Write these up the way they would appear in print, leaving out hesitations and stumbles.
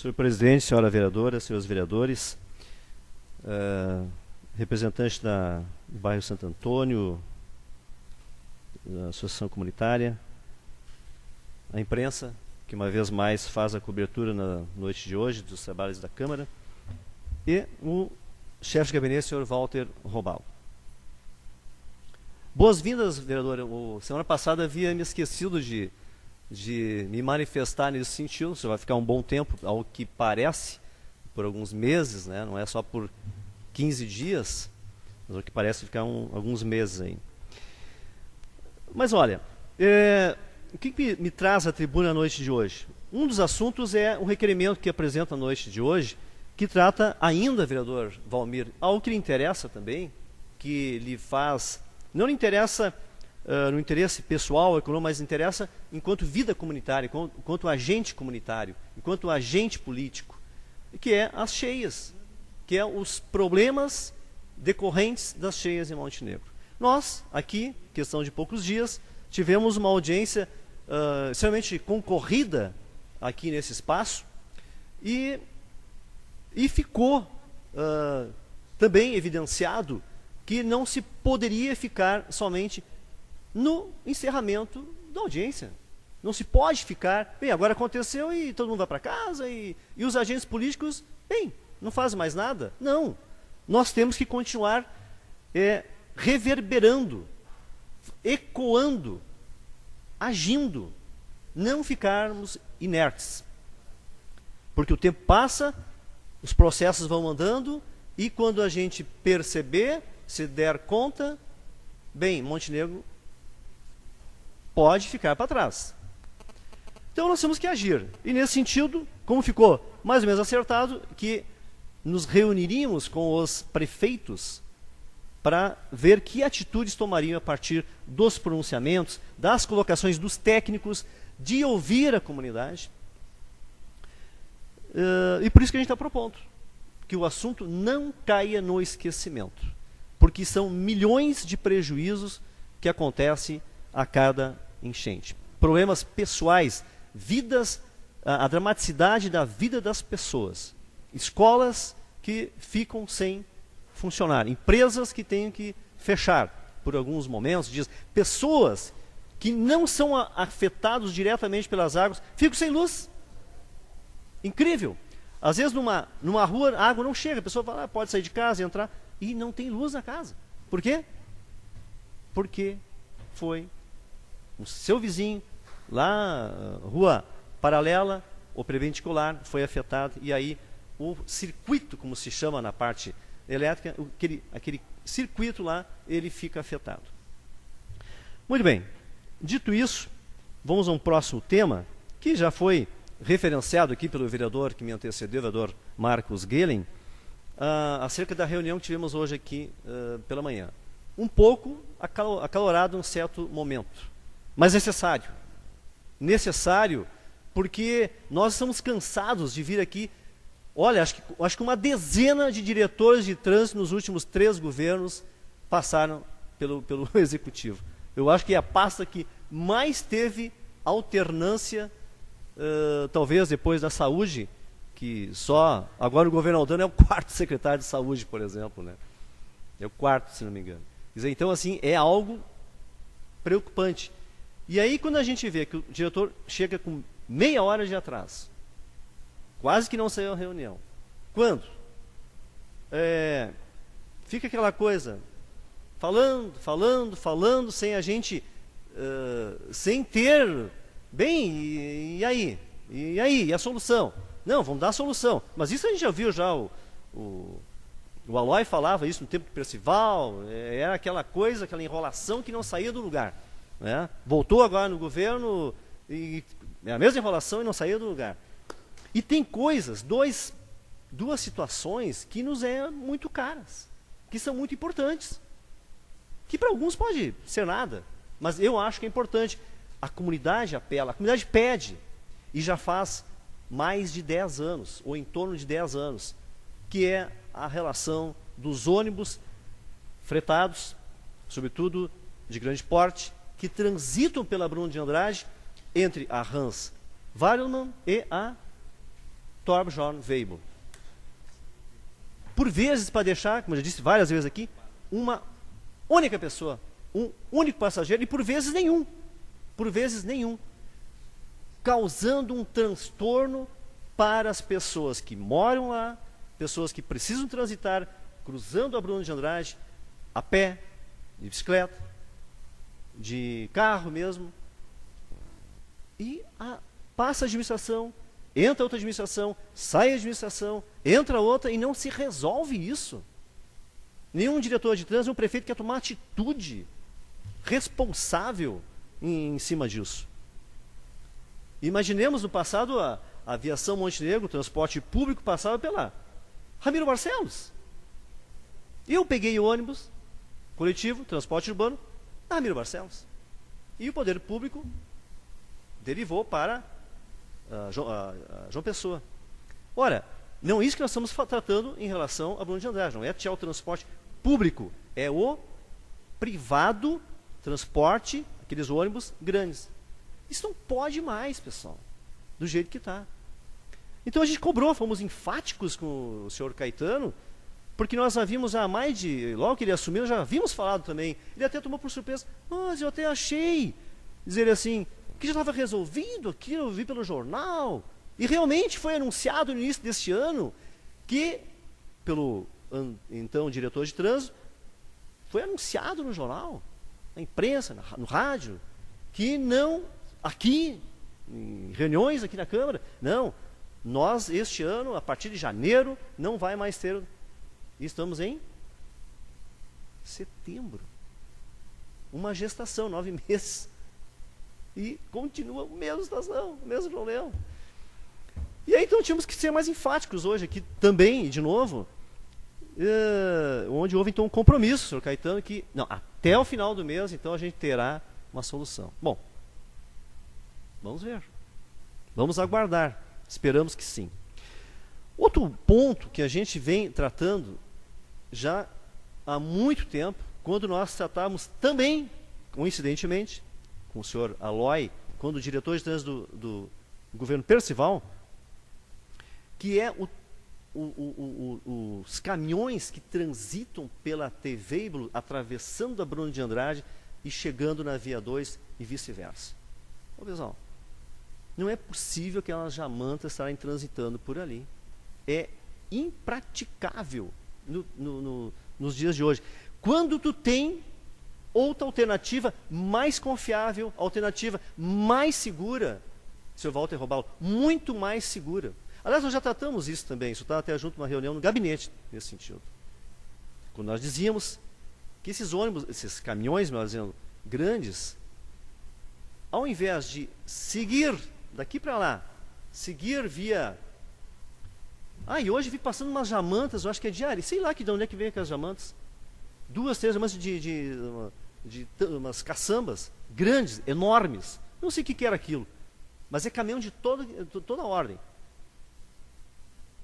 Senhor presidente, senhora vereadora, senhores vereadores, representante do bairro Santo Antônio, da Associação Comunitária, a imprensa, que uma vez mais faz a cobertura na noite de hoje dos trabalhos da Câmara, e o chefe de gabinete, senhor Walter Robalo. Boas-vindas, vereadora. Semana passada havia me esquecido de me manifestar nesse sentido. Você vai ficar um bom tempo, ao que parece, por alguns meses, né? Não é só por 15 dias, mas ao que parece ficar alguns meses aí. Mas olha, o que me traz à tribuna à noite de hoje? Um dos assuntos é um requerimento que apresento à noite de hoje, que trata ainda, vereador Valmir, algo que lhe interessa também, que lhe faz, não lhe interessa no interesse pessoal, econômico, mas interessa enquanto vida comunitária, enquanto agente comunitário, enquanto agente político, que é as cheias, que é os problemas decorrentes das cheias em Montenegro. Nós, aqui, questão de poucos dias, tivemos uma audiência extremamente concorrida aqui nesse espaço e ficou também evidenciado que não se poderia ficar somente no encerramento da audiência. Não se pode ficar, bem, agora aconteceu e todo mundo vai para casa e os agentes políticos, bem, não fazem mais nada. Não, nós temos que continuar reverberando, ecoando, agindo, não ficarmos inertes. Porque o tempo passa, os processos vão andando e quando a gente perceber, se der conta, bem, Montenegro pode ficar para trás. Então nós temos que agir. E nesse sentido, como ficou mais ou menos acertado, que nos reuniríamos com os prefeitos para ver que atitudes tomariam a partir dos pronunciamentos, das colocações dos técnicos, de ouvir a comunidade. E por isso que a gente está propondo que o assunto não caia no esquecimento, porque são milhões de prejuízos que acontecem a cada enchente. Problemas pessoais, vidas, a dramaticidade da vida das pessoas, escolas que ficam sem funcionar, empresas que têm que fechar por alguns momentos, pessoas que não são afetados diretamente pelas águas, ficam sem luz. Incrível. Às vezes numa rua a água não chega, a pessoa fala, pode sair de casa e entrar, e não tem luz na casa. Por quê? Porque foi o seu vizinho, lá, rua paralela, ou perpendicular, foi afetado, e aí o circuito, como se chama na parte elétrica, aquele circuito lá, ele fica afetado. Muito bem. Dito isso, vamos a um próximo tema, que já foi referenciado aqui pelo vereador que me antecedeu, o vereador Marcos Gehlen, acerca da reunião que tivemos hoje aqui pela manhã. Um pouco acalorado em um certo momento, mas necessário. Necessário porque nós estamos cansados de vir aqui. Olha, acho que uma dezena de diretores de trânsito nos últimos 3 governos passaram pelo Executivo. Eu acho que é a pasta que mais teve alternância, talvez depois da saúde, que só agora o governo Aldana é o 4º secretário de saúde, por exemplo, né? É o 4º, se não me engano. Quer dizer, então, assim, é algo preocupante. E aí, quando a gente vê que o diretor chega com meia hora de atraso, quase que não saiu a reunião. Quando? Fica aquela coisa, falando, sem a gente, sem ter, bem, e aí? E aí? E a solução? Não, vamos dar a solução. Mas isso a gente já viu, o Aloy falava isso no tempo do Percival, era aquela coisa, aquela enrolação que não saía do lugar. Né? Voltou agora no governo, e é a mesma enrolação e não saía do lugar. E tem coisas, duas situações que nos muito caras, que são muito importantes, que para alguns pode ser nada, mas eu acho que é importante. A comunidade apela, a comunidade pede, e já faz mais de 10 anos, ou em torno de 10 anos, que é a relação dos ônibus fretados, sobretudo de grande porte, que transitam pela Bruno de Andrade, entre a Hans Weyermann e a Torbjörn Weibo. Por vezes, para deixar, como eu já disse várias vezes aqui, uma única pessoa, um único passageiro, e por vezes nenhum, causando um transtorno para as pessoas que moram lá, pessoas que precisam transitar, cruzando a Bruno de Andrade, a pé, de bicicleta, de carro mesmo, e passa a administração, entra outra administração, sai a administração, entra outra, e não se resolve isso. Nenhum diretor de trânsito, nenhum prefeito quer tomar atitude responsável em cima disso. Imaginemos no passado a aviação Montenegro, o transporte público passava pela Ramiro Barcelos. Eu peguei ônibus coletivo, transporte urbano, na Ramiro Barcelos. E o poder público derivou para João Pessoa. Ora, não é isso que nós estamos tratando em relação a Bruno de Andrade, não é tirar o transporte público, é o privado transporte, aqueles ônibus grandes. Isso não pode mais, pessoal, do jeito que está. Então a gente cobrou, fomos enfáticos com o senhor Caetano, porque nós havíamos logo que ele assumiu, já havíamos falado também, ele até tomou por surpresa, mas eu até achei, dizer assim, que já estava resolvido aquilo, eu vi pelo jornal, e realmente foi anunciado no início deste ano, que, pelo então diretor de trânsito, foi anunciado no jornal, na imprensa, no rádio, que não, aqui, em reuniões aqui na Câmara, não, nós este ano, a partir de janeiro, não vai mais ter, estamos em setembro, uma gestação, 9 meses, e continua a mesma situação, o mesmo problema. E aí então tínhamos que ser mais enfáticos hoje aqui também, de novo, onde houve então um compromisso, senhor Caetano, que não, até o final do mês então a gente terá uma solução. Bom, vamos ver, vamos aguardar, esperamos que sim. Outro ponto que a gente vem tratando já há muito tempo, quando nós tratávamos também, coincidentemente, com o senhor Aloy, quando o diretor de trânsito do governo Percival, que é os caminhões que transitam pela T-Veículo, atravessando a Bruno de Andrade e chegando na Via 2 e vice-versa. Ô, pessoal, não é possível que aquelas jamantas estarem transitando por ali. É impraticável nos dias de hoje. Quando tu tem outra alternativa mais confiável, alternativa mais segura, Sr. Walter Robalo, muito mais segura. Aliás, nós já tratamos isso também, isso está até junto numa reunião no gabinete, nesse sentido. Quando nós dizíamos que esses ônibus, esses caminhões, melhor dizendo, grandes, ao invés de seguir daqui para lá, seguir via... e hoje vi passando umas jamantas, eu acho que é diário, sei lá de onde é que vem aquelas jamantas. 2, 3 jamantas de umas caçambas grandes, enormes. Não sei o que era aquilo, mas é caminhão de toda a ordem.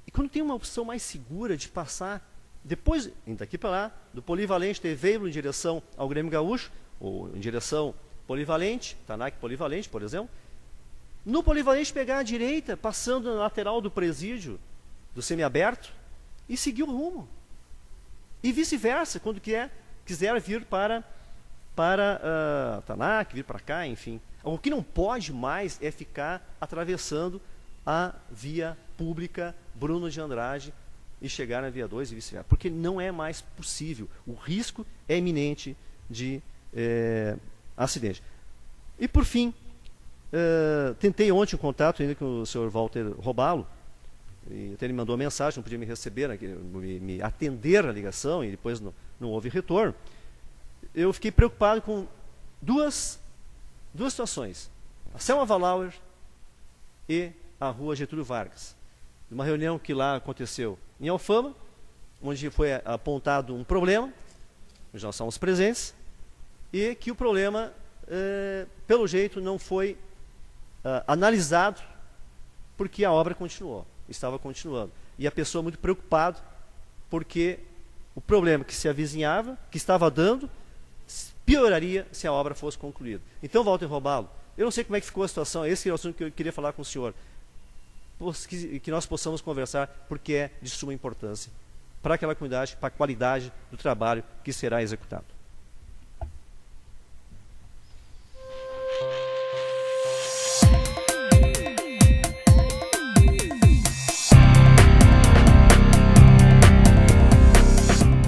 E quando tem uma opção mais segura de passar, depois, daqui para lá, do Polivalente ter veículo em direção ao Grêmio Gaúcho, ou em direção Polivalente, Tanac Polivalente, por exemplo, no Polivalente pegar a direita, passando na lateral do presídio, do semiaberto, e seguir o rumo. E vice-versa, quando quiser vir para Tanac, vir para cá, enfim. O que não pode mais é ficar atravessando a via pública Bruno de Andrade e chegar na via 2 e vice-versa, porque não é mais possível. O risco é iminente de acidente. E por fim, tentei ontem um contato ainda com o senhor Walter Robalo, e até ele mandou uma mensagem, não podia me receber, né, me atender a ligação, e depois não houve retorno. Eu fiquei preocupado com duas situações. A Selma Valauer e a Rua Getúlio Vargas. Uma reunião que lá aconteceu em Alfama, onde foi apontado um problema, nós já estávamos presentes, e que o problema, pelo jeito, não foi analisado, porque a obra estava continuando. E a pessoa muito preocupada, porque o problema que se avizinhava, que estava dando, pioraria se a obra fosse concluída. Então, Walter Robalo, eu não sei como é que ficou a situação, esse é o assunto que eu queria falar com o senhor. que nós possamos conversar, porque é de suma importância para aquela comunidade, para a qualidade do trabalho que será executado.